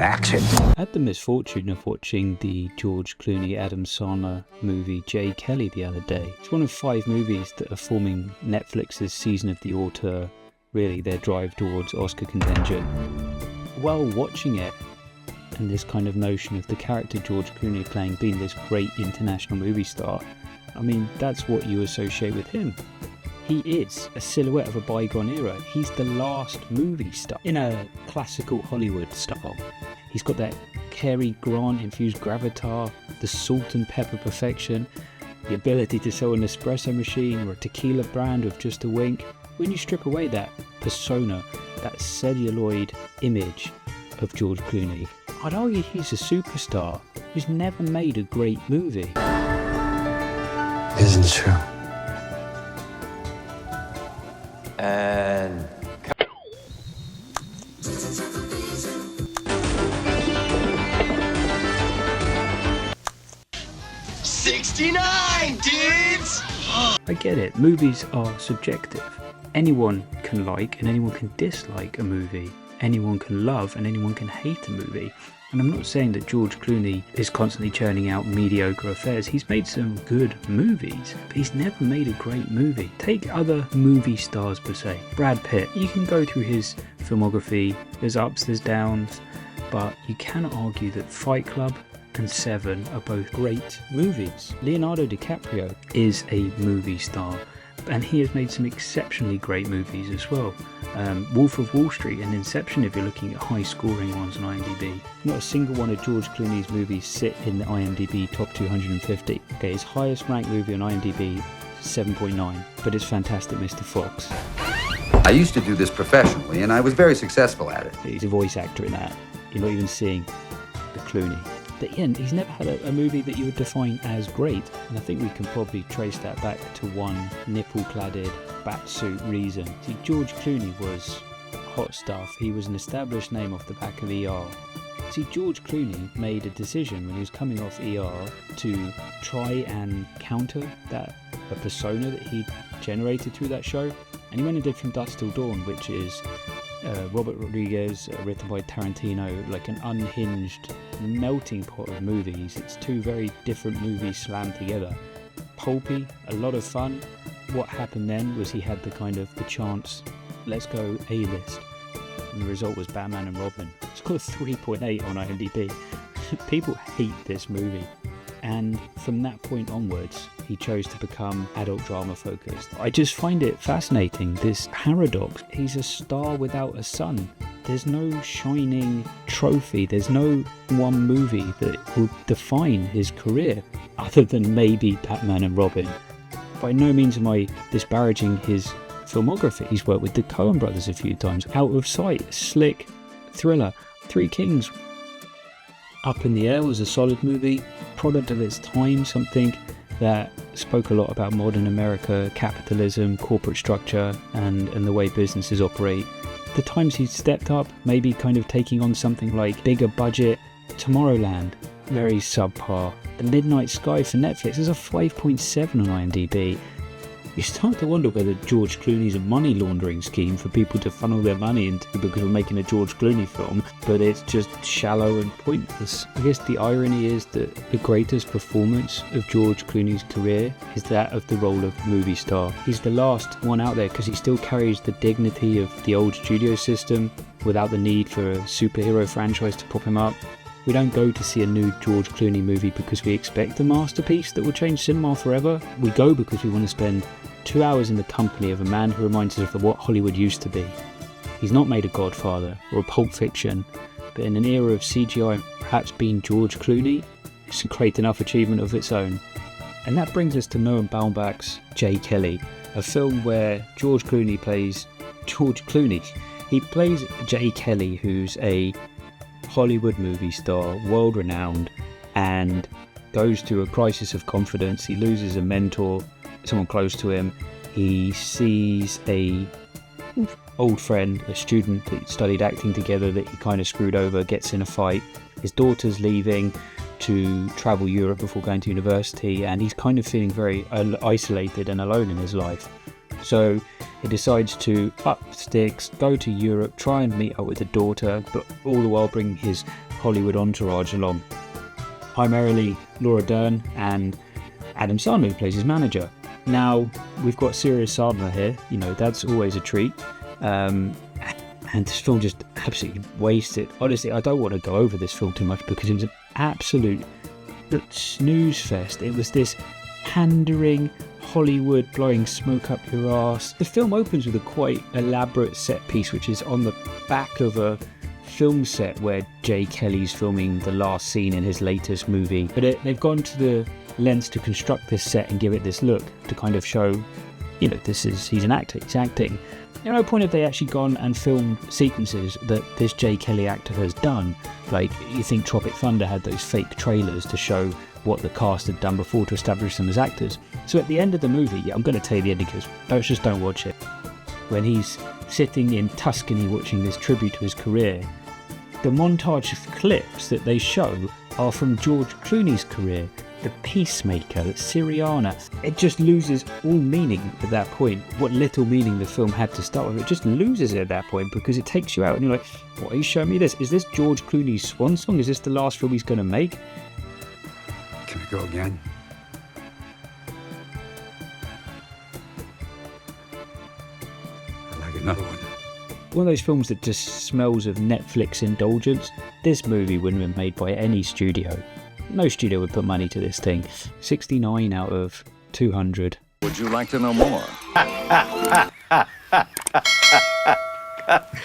accent. I had the misfortune of watching the George Clooney, Adam Sandler movie J. Kelly the other day. It's one of 5 movies that are forming Netflix's season of the auteur, really their drive towards Oscar contention. While watching it, and this kind of notion of the character George Clooney playing being this great international movie star, I mean, that's what you associate with him. He is a silhouette of a bygone era. He's the last movie star in a classical Hollywood style. He's got that Cary Grant-infused gravitas, the salt and pepper perfection, the ability to sell an espresso machine or a tequila brand with just a wink. When you strip away that persona, that celluloid image of George Clooney, I'd argue he's a superstar who's never made a great movie. Isn't it true? And 69 dudes! I get it, movies are subjective. Anyone can like and anyone can dislike a movie. Anyone can love and anyone can hate a movie. And I'm not saying that George Clooney is constantly churning out mediocre affairs. He's made some good movies, but he's never made a great movie. Take other movie stars per se. Brad Pitt, you can go through his filmography, there's ups, there's downs, but you cannot argue that Fight Club and Seven are both great movies. Leonardo DiCaprio is a movie star, and he has made some exceptionally great movies as well. Wolf of Wall Street and Inception, if you're looking at high scoring ones on IMDb. Not a single one of George Clooney's movies sit in the IMDb top 250. Okay, his highest ranked movie on IMDb, 7.9, but it's Fantastic Mr. Fox. I used to do this professionally, and I was very successful at it. He's a voice actor in that. You're not even seeing the Clooney. But yeah, he's never had a movie that you would define as great, and I think we can probably trace that back to one nipple-cladded batsuit reason. See, George Clooney was hot stuff. He was an established name off the back of ER. See, George Clooney made a decision when he was coming off ER to try and counter that persona that he generated through that show, and he went and did From Dusk Till Dawn, which is Robert Rodriguez, written by Tarantino, like an unhinged melting pot of movies. It's 2 very different movies slammed together. Pulpy, a lot of fun. What happened then was he had the chance, let's go A-list. And the result was Batman and Robin. It's got a 3.8 on IMDb. People hate this movie. And from that point onwards, he chose to become adult drama focused. I just find it fascinating, this paradox. He's a star without a sun. There's no shining trophy. There's no one movie that will define his career other than maybe Batman and Robin. By no means am I disparaging his filmography. He's worked with the Coen brothers a few times. Out of Sight, Slick, Thriller, Three Kings. Up in the Air was a solid movie, product of its time, something that spoke a lot about modern America, capitalism, corporate structure, and the way businesses operate. The times he stepped up, maybe kind of taking on something like bigger budget, Tomorrowland, very subpar. The Midnight Sky for Netflix is a 5.7 on IMDb. You start to wonder whether George Clooney's a money laundering scheme for people to funnel their money into because we're making a George Clooney film, but it's just shallow and pointless. I guess the irony is that the greatest performance of George Clooney's career is that of the role of movie star. He's the last one out there because he still carries the dignity of the old studio system without the need for a superhero franchise to prop him up. We don't go to see a new George Clooney movie because we expect a masterpiece that will change cinema forever. We go because we want to spend 2 hours in the company of a man who reminds us of what Hollywood used to be. He's not made a Godfather or a Pulp Fiction, but in an era of CGI perhaps being George Clooney, it's a great enough achievement of its own. And that brings us to Noah Baumbach's J. Kelly, a film where George Clooney plays George Clooney. He plays J. Kelly, who's a Hollywood movie star, world-renowned, and goes through a crisis of confidence. He loses a mentor, someone close to him. He sees a old friend, a student that studied acting together that he kind of screwed over, gets in a fight. His daughter's leaving to travel Europe before going to university, and he's kind of feeling very isolated and alone in his life. So he decides to up sticks, go to Europe, try and meet up with the daughter, but all the while bring his Hollywood entourage along. Primarily Laura Dern and Adam Sandler, who plays his manager. Now, we've got Sirius Sadler here, you know, that's always a treat. And this film just absolutely wasted. Honestly, I don't want to go over this film too much because it was an absolute snooze fest. It was this pandering Hollywood blowing smoke up your ass. The film opens with a quite elaborate set piece, which is on the back of a film set where Jay Kelly's filming the last scene in his latest movie. But they've gone to the lengths to construct this set and give it this look to kind of show, you know, he's an actor, he's acting. At no point have they actually gone and filmed sequences that this Jay Kelly actor has done. Like, you think Tropic Thunder had those fake trailers to show what the cast had done before to establish them as actors. So at the end of the movie, yeah, I'm going to tell you the ending because just don't watch it. When he's sitting in Tuscany watching this tribute to his career, the montage of clips that they show are from George Clooney's career, The Peacemaker, Syriana. It just loses all meaning at that point. What little meaning the film had to start with, it just loses it at that point because it takes you out and you're like, what, are you showing me this? Is this George Clooney's swan song? Is this the last film he's going to make? Can we go again? I'd like another one. One of those films that just smells of Netflix indulgence. This movie wouldn't have been made by any studio. No studio would put money to this thing. 69 out of 200. Would you like to know more?